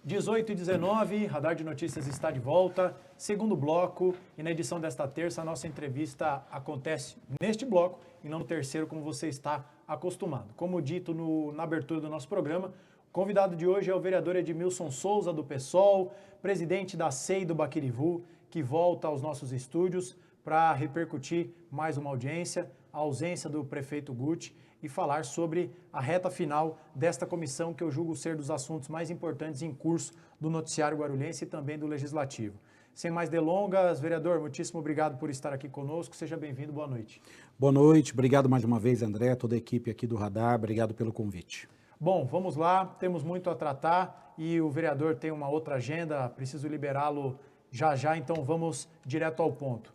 18h19, Radar de Notícias está de volta, segundo bloco, e na edição desta terça a nossa entrevista acontece neste bloco e não no terceiro, como você está acostumado. Como dito na abertura do nosso programa, o convidado de hoje é o vereador Edmilson Souza, do PSOL, presidente da SEI do Baquirivu, que volta aos nossos estúdios para repercutir mais uma audiência, a ausência do prefeito Guti, e falar sobre a reta final desta comissão que eu julgo ser dos assuntos mais importantes em curso do noticiário guarulhense e também do Legislativo. Sem mais delongas, vereador, muitíssimo obrigado por estar aqui conosco, seja bem-vindo, boa noite. Boa noite, obrigado mais uma vez, André, toda a equipe aqui do Radar, obrigado pelo convite. Bom, vamos lá, temos muito a tratar e o vereador tem uma outra agenda, preciso liberá-lo já, então vamos direto ao ponto.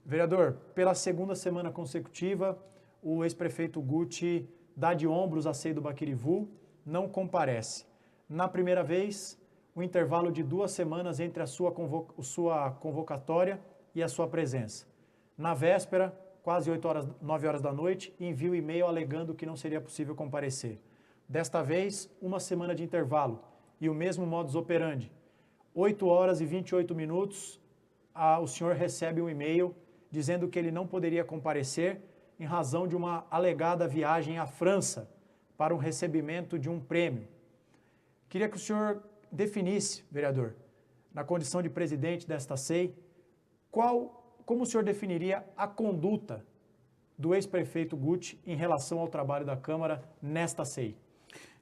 Vereador, pela segunda semana consecutiva, o ex-prefeito Guti dá de ombros a SEI do Baquirivu, não comparece. Na primeira vez, o intervalo de 2 semanas entre a sua convocatória e a sua presença. Na véspera, quase 9 horas da noite, envia o e-mail alegando que não seria possível comparecer. Desta vez, 1 semana de intervalo e o mesmo modus operandi. 8 horas e 28 minutos, o senhor recebe um e-mail dizendo que ele não poderia comparecer em razão de uma alegada viagem à França para um recebimento de um prêmio. Queria que o senhor definisse, vereador, na condição de presidente desta SEI, como o senhor definiria a conduta do ex-prefeito Guti em relação ao trabalho da Câmara nesta SEI?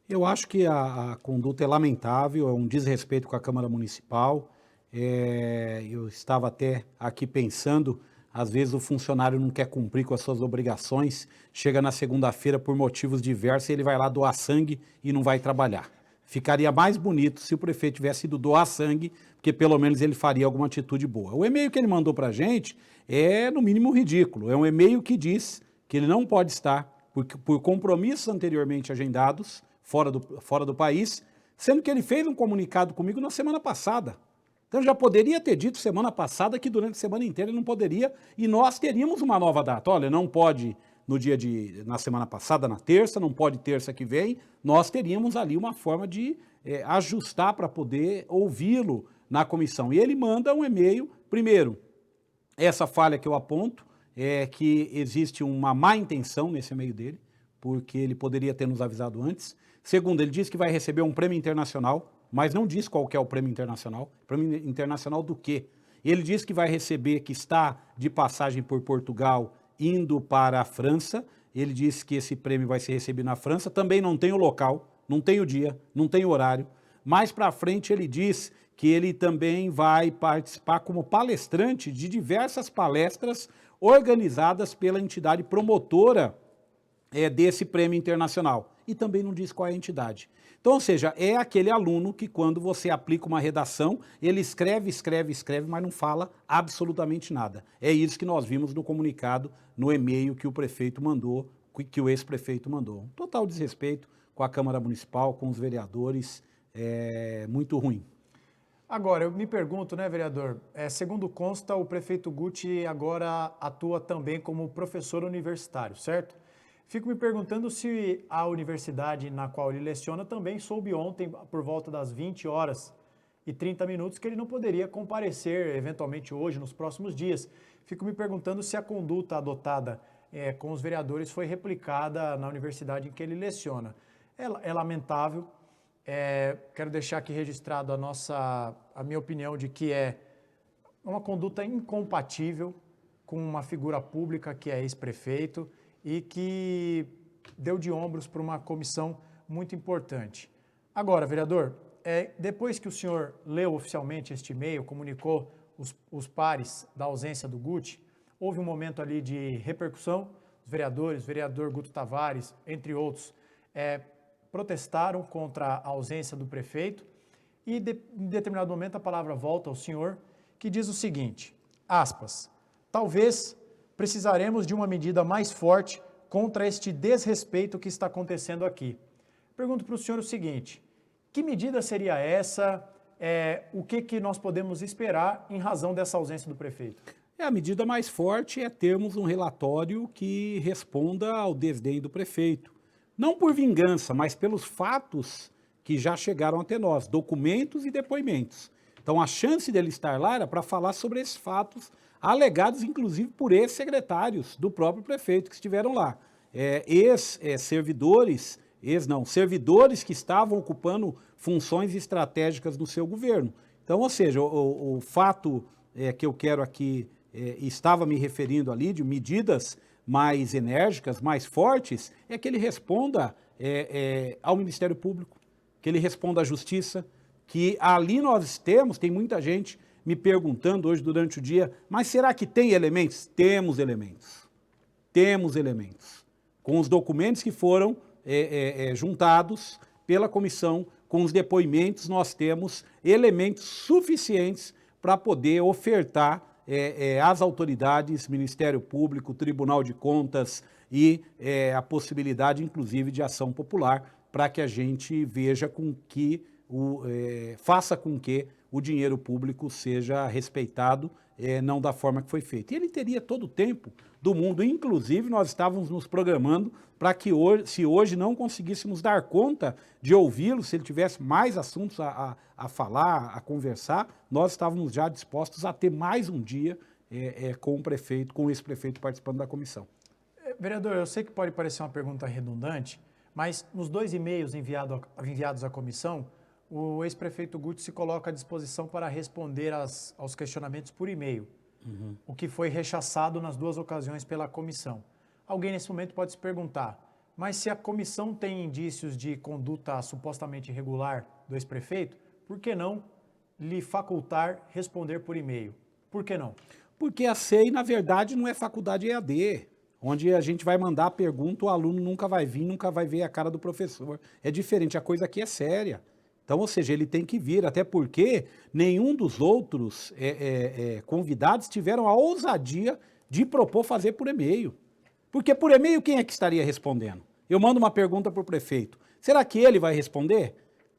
Eu acho que a conduta é lamentável, é um desrespeito com a Câmara Municipal. Eu estava até aqui pensando, às vezes o funcionário não quer cumprir com as suas obrigações, chega na segunda-feira por motivos diversos e ele vai lá doar sangue e não vai trabalhar. Ficaria mais bonito se o prefeito tivesse ido doar sangue, porque pelo menos ele faria alguma atitude boa. O e-mail que ele mandou para a gente é, no mínimo, ridículo. É um e-mail que diz que ele não pode estar por compromissos anteriormente agendados fora do país, sendo que ele fez um comunicado comigo na semana passada. Então já poderia ter dito semana passada que durante a semana inteira ele não poderia e nós teríamos uma nova data. Olha, não pode na semana passada, na terça, não pode terça que vem, nós teríamos ali uma forma de ajustar para poder ouvi-lo na comissão. E ele manda um e-mail, primeiro, essa falha que eu aponto é que existe uma má intenção nesse e-mail dele, porque ele poderia ter nos avisado antes. Segundo, ele diz que vai receber um prêmio internacional, mas não diz qual que é o prêmio internacional. Prêmio internacional do quê? Ele diz que vai receber, que está de passagem por Portugal, indo para a França. Ele diz que esse prêmio vai ser recebido na França. Também não tem o local, não tem o dia, não tem o horário. Mais para frente ele diz que ele também vai participar como palestrante de diversas palestras organizadas pela entidade promotora desse prêmio internacional. E também não diz qual é a entidade. Então, ou seja, é aquele aluno que quando você aplica uma redação, ele escreve, mas não fala absolutamente nada. É isso que nós vimos no comunicado, no e-mail que o prefeito mandou, que o ex-prefeito mandou. Total desrespeito com a Câmara Municipal, com os vereadores, muito ruim. Agora, eu me pergunto, né, vereador, segundo consta, o prefeito Guti agora atua também como professor universitário, certo? Fico me perguntando se a universidade na qual ele leciona também soube ontem, por volta das 20 horas e 30 minutos, que ele não poderia comparecer, eventualmente hoje, nos próximos dias. Fico me perguntando se a conduta adotada com os vereadores foi replicada na universidade em que ele leciona. É lamentável, quero deixar aqui registrado a minha opinião de que é uma conduta incompatível com uma figura pública que é ex-prefeito, e que deu de ombros para uma comissão muito importante. Agora, vereador, depois que o senhor leu oficialmente este e-mail, comunicou os pares da ausência do Guti, houve um momento ali de repercussão, os vereadores, o vereador Guto Tavares, entre outros, protestaram contra a ausência do prefeito e em determinado momento a palavra volta ao senhor, que diz o seguinte, aspas, talvez precisaremos de uma medida mais forte contra este desrespeito que está acontecendo aqui. Pergunto para o senhor o seguinte, que medida seria essa? O que nós podemos esperar em razão dessa ausência do prefeito? A medida mais forte é termos um relatório que responda ao desdém do prefeito. Não por vingança, mas pelos fatos que já chegaram até nós, documentos e depoimentos. Então, a chance dele estar lá era para falar sobre esses fatos, alegados, inclusive, por ex-secretários do próprio prefeito que estiveram lá. Servidores que estavam ocupando funções estratégicas no seu governo. Então, ou seja, o fato que eu quero aqui, estava me referindo ali, de medidas mais enérgicas, mais fortes, é que ele responda ao Ministério Público, que ele responda à Justiça, que ali nós tem muita gente me perguntando hoje durante o dia, mas será que tem elementos? Temos elementos. Temos elementos. Com os documentos que foram juntados pela comissão, com os depoimentos, nós temos elementos suficientes para poder ofertar às autoridades, Ministério Público, Tribunal de Contas e a possibilidade, inclusive, de ação popular, para que a gente veja faça com que o dinheiro público seja respeitado, não da forma que foi feito. E ele teria todo o tempo do mundo, inclusive nós estávamos nos programando para que se hoje não conseguíssemos dar conta de ouvi-lo, se ele tivesse mais assuntos a falar, a conversar, nós estávamos já dispostos a ter mais um dia com o prefeito, com esse prefeito participando da comissão. Vereador, eu sei que pode parecer uma pergunta redundante, mas nos 2 e-mails enviados à comissão, o ex-prefeito Guti se coloca à disposição para responder aos questionamentos por e-mail, o que foi rechaçado nas 2 ocasiões pela comissão. Alguém nesse momento pode se perguntar, mas se a comissão tem indícios de conduta supostamente irregular do ex-prefeito, por que não lhe facultar responder por e-mail? Por que não? Porque a SEI, na verdade, não é faculdade EAD, onde a gente vai mandar a pergunta, o aluno nunca vai vir, nunca vai ver a cara do professor. É diferente, a coisa aqui é séria. Então, ou seja, ele tem que vir, até porque nenhum dos outros convidados tiveram a ousadia de propor fazer por e-mail. Porque por e-mail quem é que estaria respondendo? Eu mando uma pergunta para o prefeito. Será que ele vai responder?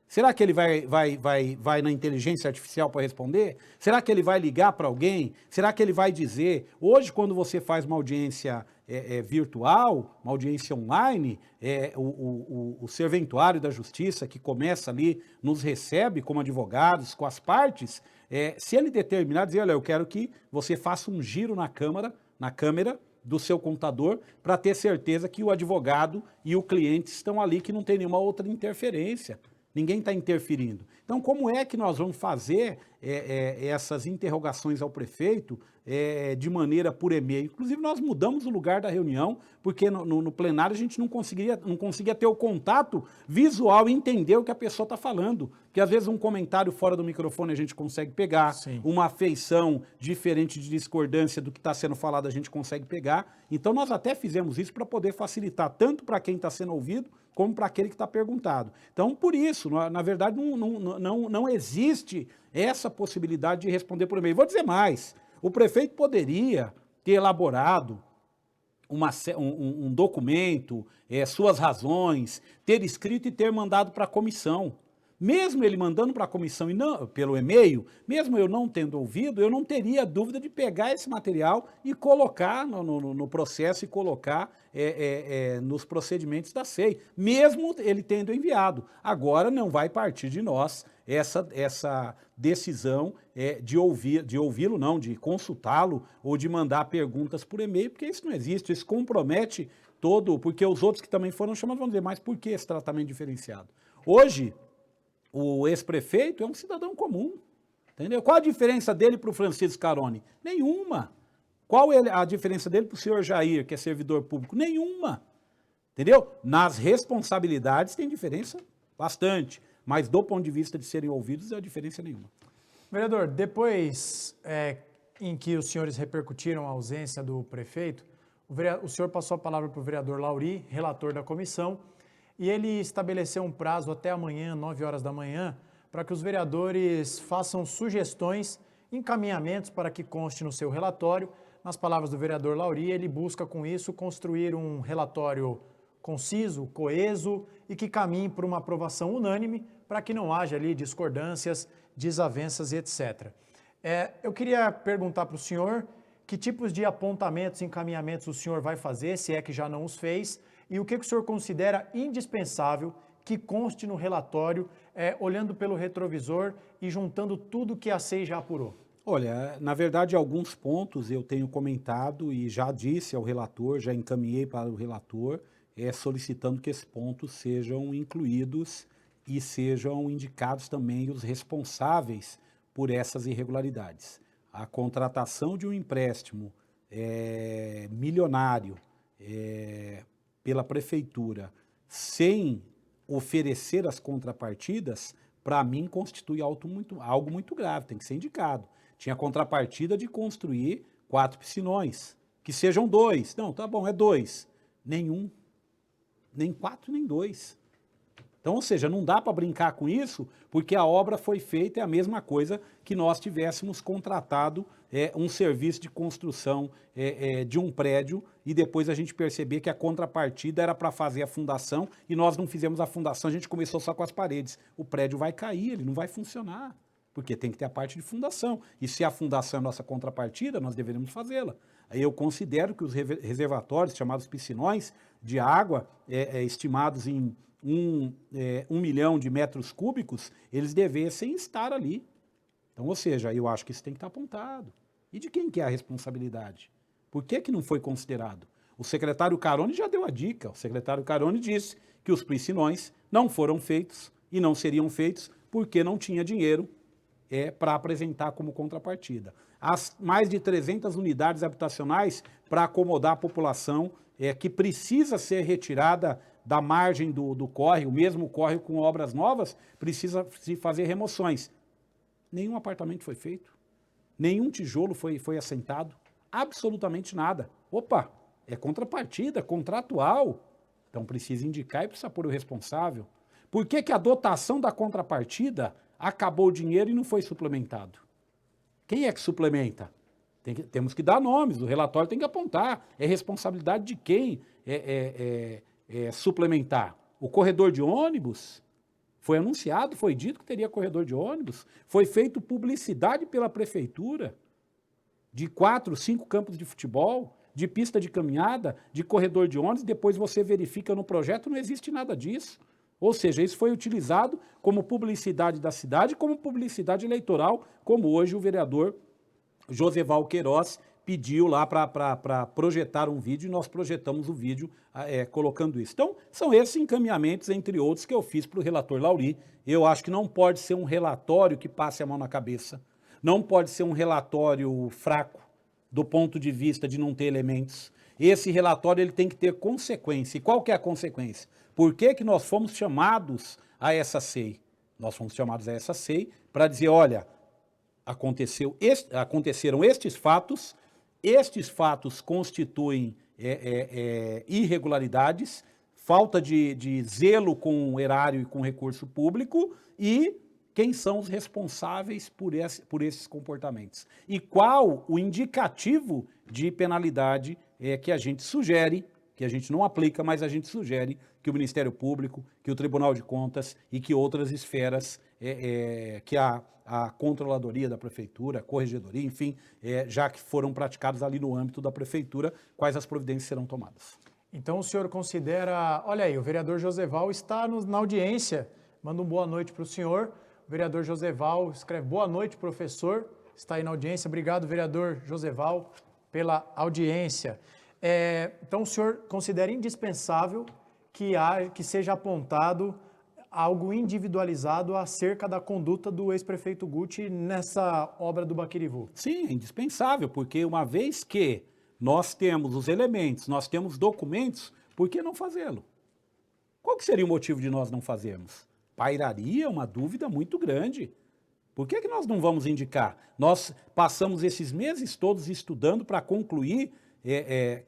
Será que ele vai na inteligência artificial para responder? Será que ele vai ligar para alguém? Será que ele vai dizer? Hoje, quando você faz uma audiência virtual, uma audiência online, o serventuário da Justiça, que começa ali, nos recebe como advogados, com as partes, se ele determinar, dizer, olha, eu quero que você faça um giro na câmera do seu computador para ter certeza que o advogado e o cliente estão ali, que não tem nenhuma outra interferência. Ninguém está interferindo. Então, como é que nós vamos fazer essas interrogações ao prefeito de maneira por e-mail? Inclusive, nós mudamos o lugar da reunião, porque no plenário a gente não conseguia ter o contato visual e entender o que a pessoa está falando. Porque, às vezes, um comentário fora do microfone a gente consegue pegar, Sim. Uma afeição diferente de discordância do que está sendo falado a gente consegue pegar. Então, nós até fizemos isso para poder facilitar tanto para quem está sendo ouvido, como para aquele que está perguntado. Então, por isso, na verdade, não existe essa possibilidade de responder por e-mail. Vou dizer mais, o prefeito poderia ter elaborado um documento, suas razões, ter escrito e ter mandado para a comissão. Mesmo ele mandando para a comissão e não, pelo e-mail, mesmo eu não tendo ouvido, eu não teria dúvida de pegar esse material e colocar no processo e colocar nos procedimentos da SEI, mesmo ele tendo enviado. Agora não vai partir de nós essa decisão de ouvi-lo, não, de consultá-lo ou de mandar perguntas por e-mail, porque isso não existe, isso compromete porque os outros que também foram chamados vão dizer, mas por que esse tratamento diferenciado? Hoje, o ex-prefeito é um cidadão comum, entendeu? Qual a diferença dele para o Francisco Carone? Nenhuma. Qual é a diferença dele para o senhor Jair, que é servidor público? Nenhuma. Entendeu? Nas responsabilidades tem diferença bastante, mas do ponto de vista de serem ouvidos, não há diferença nenhuma. Vereador, depois em que os senhores repercutiram a ausência do prefeito, o senhor passou a palavra para o vereador Lauri, relator da comissão, e ele estabeleceu um prazo até amanhã, 9 horas da manhã, para que os vereadores façam sugestões, encaminhamentos para que conste no seu relatório. Nas palavras do vereador Lauri, ele busca com isso construir um relatório conciso, coeso e que caminhe por uma aprovação unânime para que não haja ali discordâncias, desavenças e etc. Eu queria perguntar para o senhor que tipos de apontamentos e encaminhamentos o senhor vai fazer, se é que já não os fez, e o que o senhor considera indispensável que conste no relatório, olhando pelo retrovisor e juntando tudo que a SEI já apurou? Olha, na verdade, alguns pontos eu tenho comentado e já disse ao relator, já encaminhei para o relator, solicitando que esses pontos sejam incluídos e sejam indicados também os responsáveis por essas irregularidades. A contratação de um empréstimo milionário pela prefeitura sem oferecer as contrapartidas, para mim constitui algo muito grave, tem que ser indicado. Tinha contrapartida de construir 4 piscinões, que sejam 2. Não, tá bom, é 2. Nenhum, nem 4, nem 2. Então, ou seja, não dá para brincar com isso, porque a obra foi feita, é a mesma coisa que nós tivéssemos contratado um serviço de construção de um prédio e depois a gente perceber que a contrapartida era para fazer a fundação e nós não fizemos a fundação, a gente começou só com as paredes. O prédio vai cair, ele não vai funcionar, porque tem que ter a parte de fundação. E se a fundação é a nossa contrapartida, nós deveríamos fazê-la. Aí eu considero que os reservatórios, chamados piscinões de água, estimados em 1 milhão de metros cúbicos, eles devessem estar ali. Então, ou seja, eu acho que isso tem que estar apontado. E de quem que é a responsabilidade? Por que não foi considerado? O secretário Caroni já deu a dica. O secretário Caroni disse que os piscinões não foram feitos e não seriam feitos porque não tinha dinheiro para apresentar como contrapartida. As mais de 300 unidades habitacionais para acomodar a população que precisa ser retirada da margem do córrego, o mesmo córrego com obras novas, precisa se fazer remoções. Nenhum apartamento foi feito, nenhum tijolo foi assentado, absolutamente nada. Opa, é contrapartida, contratual. Então precisa indicar e precisa pôr o responsável. Por que a dotação da contrapartida acabou o dinheiro e não foi suplementado? Quem é que suplementa? Temos que dar nomes, o relatório tem que apontar. É responsabilidade de quem suplementar? O corredor de ônibus? Foi anunciado, foi dito que teria corredor de ônibus. Foi feito publicidade pela prefeitura de 4, 5 campos de futebol, de pista de caminhada, de corredor de ônibus. Depois você verifica no projeto, não existe nada disso. Ou seja, isso foi utilizado como publicidade da cidade, como publicidade eleitoral, como hoje o vereador Joseval Queiroz pediu lá para projetar um vídeo e nós projetamos o vídeo colocando isso. Então, são esses encaminhamentos, entre outros, que eu fiz para o relator Lauri. Eu acho que não pode ser um relatório que passe a mão na cabeça, não pode ser um relatório fraco, do ponto de vista de não ter elementos. Esse relatório ele tem que ter consequência. E qual que é a consequência? Por que nós fomos chamados a essa SEI? Nós fomos chamados a essa SEI para dizer, olha, aconteceram estes fatos constituem irregularidades, falta de zelo com o erário e com o recurso público e quem são os responsáveis por esses comportamentos. E qual o indicativo de penalidade que a gente sugere, que a gente não aplica, mas a gente sugere que o Ministério Público, que o Tribunal de Contas e que outras esferas, que a Controladoria da Prefeitura, a Corregedoria, enfim, já que foram praticados ali no âmbito da Prefeitura, quais as providências serão tomadas. Então o senhor considera, olha aí, o vereador Joseval está na audiência, manda uma boa noite para o senhor. O vereador Joseval escreve, boa noite, professor, está aí na audiência. Obrigado, vereador Joseval, pela audiência. Então o senhor considera indispensável que seja apontado algo individualizado acerca da conduta do ex-prefeito Guti nessa obra do Baquirivu? Sim, é indispensável, porque uma vez que nós temos os elementos, nós temos documentos, por que não fazê-lo? Qual que seria o motivo de nós não fazermos? Pairaria uma dúvida muito grande. Por que nós não vamos indicar? Nós passamos esses meses todos estudando para concluir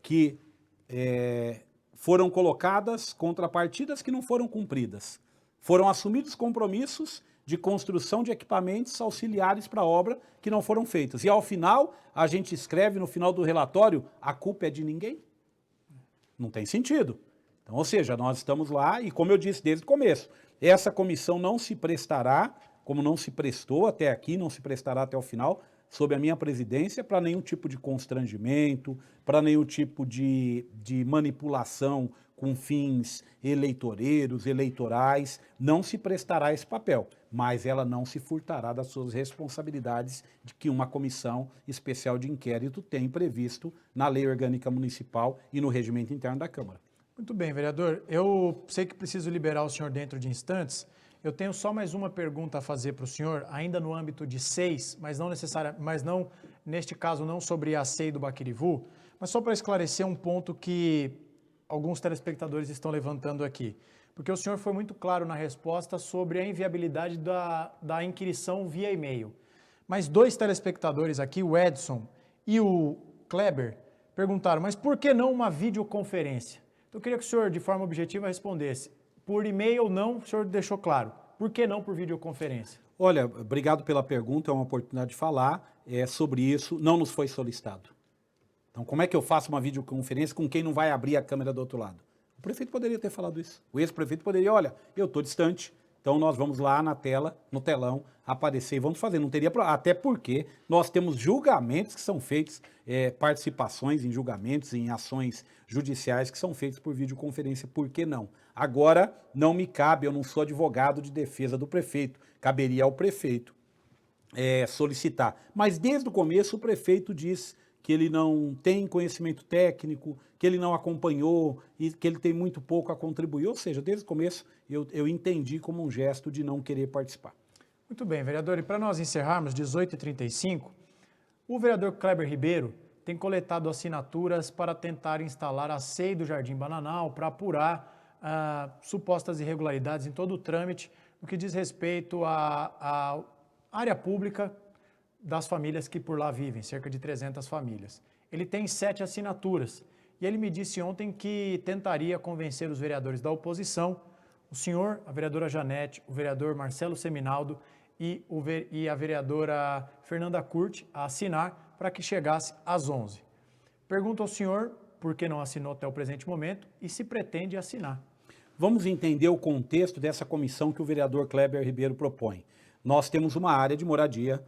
que foram colocadas contrapartidas que não foram cumpridas. Foram assumidos compromissos de construção de equipamentos auxiliares para a obra que não foram feitos. E ao final, a gente escreve no final do relatório, a culpa é de ninguém? Não tem sentido. Então, ou seja, nós estamos lá e, como eu disse desde o começo, essa comissão não se prestará, como não se prestou até aqui, não se prestará até o final, sob a minha presidência, para nenhum tipo de constrangimento, para nenhum tipo de manipulação com fins eleitoreiros, eleitorais, não se prestará a esse papel, mas ela não se furtará das suas responsabilidades de que uma comissão especial de inquérito tem previsto na Lei Orgânica Municipal e no regimento interno da Câmara. Muito bem, vereador. Eu sei que preciso liberar o senhor dentro de instantes. Eu tenho só mais uma pergunta a fazer para o senhor, ainda no âmbito de SEIs, mas não, neste caso, não sobre a SEI do Baquirivu, mas só para esclarecer um ponto que alguns telespectadores estão levantando aqui. Porque o senhor foi muito claro na resposta sobre a inviabilidade da inquirição via e-mail. Mas dois telespectadores aqui, o Edson e o Kleber, perguntaram, mas por que não uma videoconferência? Então eu queria que o senhor, de forma objetiva, respondesse. Por e-mail ou não, o senhor deixou claro. Por que não por videoconferência? Olha, obrigado pela pergunta, é uma oportunidade de falar sobre isso, não nos foi solicitado. Então, como é que eu faço uma videoconferência com quem não vai abrir a câmera do outro lado? O prefeito poderia ter falado isso. O ex-prefeito poderia, olha, eu estou distante, então nós vamos lá na tela, no telão, aparecer e vamos fazer. Não teria problema, até porque nós temos julgamentos que são feitos, participações em julgamentos, em ações judiciais que são feitos por videoconferência, por que não? Agora, não me cabe, eu não sou advogado de defesa do prefeito, caberia ao prefeito solicitar. Mas desde o começo o prefeito diz que ele não tem conhecimento técnico, que ele não acompanhou e que ele tem muito pouco a contribuir. Ou seja, desde o começo eu entendi como um gesto de não querer participar. Muito bem, vereador. E para nós encerrarmos, 18h35, o vereador Kleber Ribeiro tem coletado assinaturas para tentar instalar a SEI do Jardim Bananal para apurar supostas irregularidades em todo o trâmite no que diz respeito à área pública das famílias que por lá vivem, cerca de 300 famílias. Ele tem 7 assinaturas e ele me disse ontem que tentaria convencer os vereadores da oposição, o senhor, a vereadora Janete, o vereador Marcelo Seminaldo e a vereadora Fernanda Curti a assinar para que chegasse às 11. Pergunto ao senhor por que não assinou até o presente momento e se pretende assinar. Vamos entender o contexto dessa comissão que o vereador Kleber Ribeiro propõe. Nós temos uma área de moradia,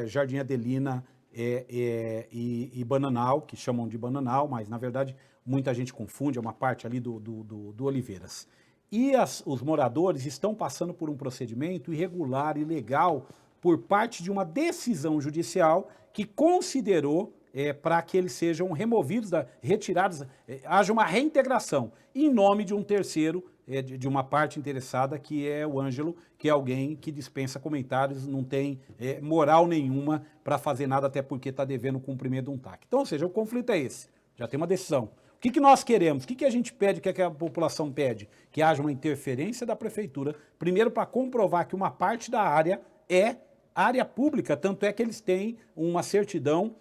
Jardim Adelina e Bananal, que chamam de Bananal, mas na verdade muita gente confunde, é uma parte ali do Oliveiras. E os moradores estão passando por um procedimento irregular, ilegal, por parte de uma decisão judicial que considerou para que eles sejam removidos, retirados, haja uma reintegração em nome de um terceiro, de uma parte interessada, que é o Ângelo, que é alguém que dispensa comentários, não tem moral nenhuma para fazer nada, até porque está devendo o cumprimento de um TAC. Então, ou seja, o conflito é esse, já tem uma decisão. O que nós queremos? O que a gente pede, o que a população pede? Que haja uma interferência da prefeitura, primeiro para comprovar que uma parte da área é área pública, tanto é que eles têm uma certidão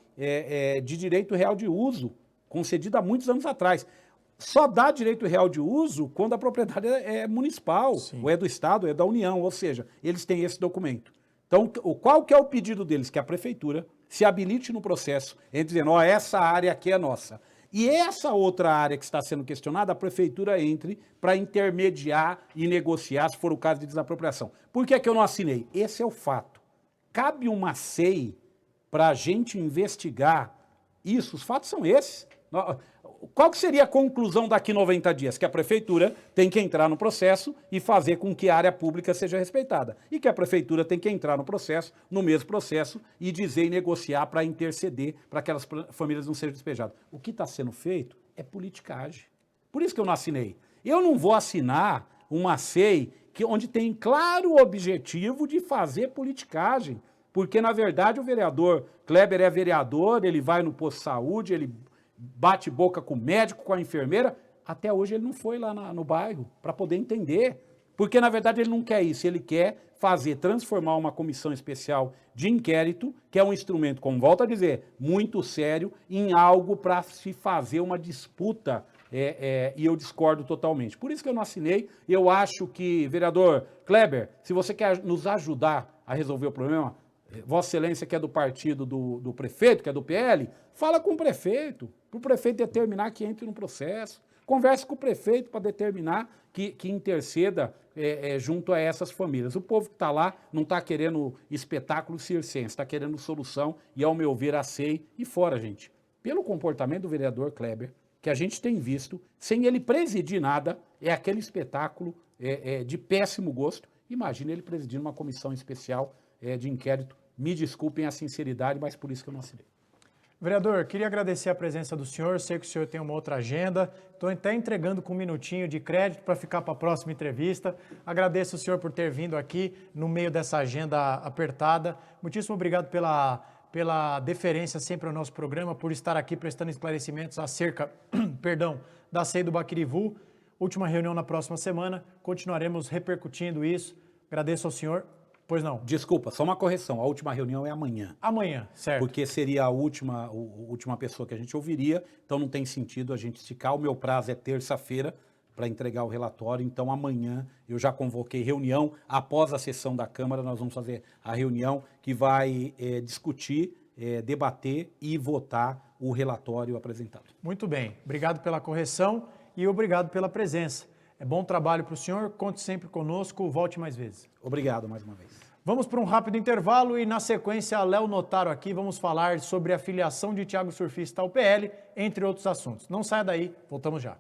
de direito real de uso, concedida há muitos anos atrás. Só dá direito real de uso quando a propriedade é municipal, Sim. ou é do Estado, ou é da União, ou seja, eles têm esse documento. Então, qual que é o pedido deles? Que a prefeitura se habilite no processo, dizendo, essa área aqui é nossa. E essa outra área que está sendo questionada, a prefeitura entre para intermediar e negociar, se for o caso de desapropriação. Por que é que eu não assinei? Esse é o fato. Cabe uma SEI para a gente investigar isso, os fatos são esses. Qual que seria a conclusão daqui 90 dias? Que a prefeitura tem que entrar no processo e fazer com que a área pública seja respeitada. E que a prefeitura tem que entrar no processo, no mesmo processo, e dizer e negociar para interceder para aquelas famílias não sejam despejadas. O que está sendo feito é politicagem. Por isso que eu não assinei. Eu não vou assinar uma SEI onde tem claro objetivo de fazer politicagem. Porque, na verdade, o vereador Kleber é vereador, ele vai no posto de saúde, ele bate boca com o médico, com a enfermeira. Até hoje ele não foi lá no bairro para poder entender. Porque, na verdade, ele não quer isso. Ele quer transformar uma comissão especial de inquérito, que é um instrumento, como volto a dizer, muito sério, em algo para se fazer uma disputa. E eu discordo totalmente. Por isso que eu não assinei. Eu acho que, vereador Kleber, se você quer nos ajudar a resolver o problema, Vossa Excelência, que é do partido do prefeito, que é do PL, fala com o prefeito, para o prefeito determinar que entre no processo. Converse com o prefeito para determinar que interceda junto a essas famílias. O povo que está lá não está querendo espetáculo circense, está querendo solução e, ao meu ver, a SEI e fora, gente. Pelo comportamento do vereador Kleber, que a gente tem visto, sem ele presidir nada, é aquele espetáculo de péssimo gosto. Imagina ele presidindo uma comissão especial de inquérito. Me desculpem a sinceridade, mas por isso que eu não assinei. Vereador, queria agradecer a presença do senhor, sei que o senhor tem uma outra agenda, estou até entregando com um minutinho de crédito para ficar para a próxima entrevista. Agradeço o senhor por ter vindo aqui no meio dessa agenda apertada. Muitíssimo obrigado pela deferência sempre ao nosso programa, por estar aqui prestando esclarecimentos acerca da SEI do Baquirivu. Última reunião na próxima semana, continuaremos repercutindo isso. Agradeço ao senhor. Pois não. Desculpa, só uma correção. A última reunião é amanhã. Amanhã, certo. Porque seria a última pessoa que a gente ouviria, então não tem sentido a gente esticar. O meu prazo é terça-feira para entregar o relatório, então amanhã eu já convoquei reunião. Após a sessão da Câmara, nós vamos fazer a reunião que vai discutir, debater e votar o relatório apresentado. Muito bem. Obrigado pela correção e obrigado pela presença. É bom trabalho para o senhor, conte sempre conosco, volte mais vezes. Obrigado mais uma vez. Vamos para um rápido intervalo e na sequência, Léo Notaro aqui, vamos falar sobre a filiação de Thiago Surfista ao PL, entre outros assuntos. Não saia daí, voltamos já.